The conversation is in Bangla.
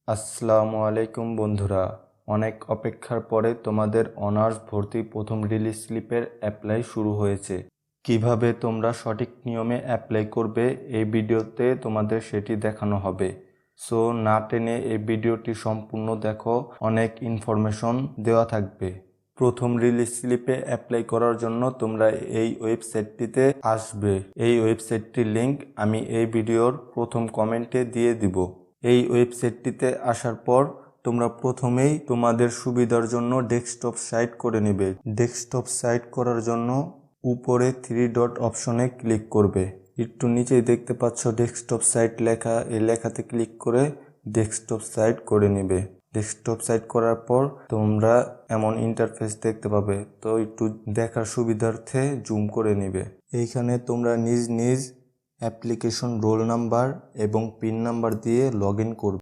আসসালামু আলাইকুম বন্ধুরা, অনেক অপেক্ষার পরে তোমাদের অনার্স ভর্তি প্রথম রিলিজ স্লিপের অ্যাপ্লাই শুরু হয়েছে। কিভাবে তোমরা সঠিক নিয়মে অ্যাপ্লাই করবে এই ভিডিওতে তোমাদের সেটি দেখানো হবে। সো না টেনে এই ভিডিওটি সম্পূর্ণ দেখো, অনেক ইনফরমেশন দেওয়া থাকবে। প্রথম রিলিজ স্লিপে অ্যাপ্লাই করার জন্য তোমরা এই ওয়েবসাইটটিতে আসবে। এই ওয়েবসাইটটির লিংক আমি এই ভিডিওর প্রথম কমেন্টে দিয়ে দিব। এই ওয়েবসাইটটিতে আসার পর তোমরা প্রথমেই তোমাদের সুবিধার জন্য ডেস্কটপ সাইট করে নেবে। ডেস্কটপ সাইট করার জন্য উপরে 3 ডট অপশনে ক্লিক করবে। একটু নিচেই দেখতে পাচ্ছ ডেস্কটপ সাইট লেখা, এই লেখাতে ক্লিক করে ডেস্কটপ সাইট করে নেবে। ডেস্কটপ সাইট করার পর তোমরা এমন ইন্টারফেস দেখতে পাবে। তো একটু দেখার সুবিধার্থে জুম করে নেবে। এইখানে তোমরা নিজ নিজ অ্যাপ্লিকেশন রোল নাম্বার এবং পিন নাম্বার দিয়ে লগ ইন করবে।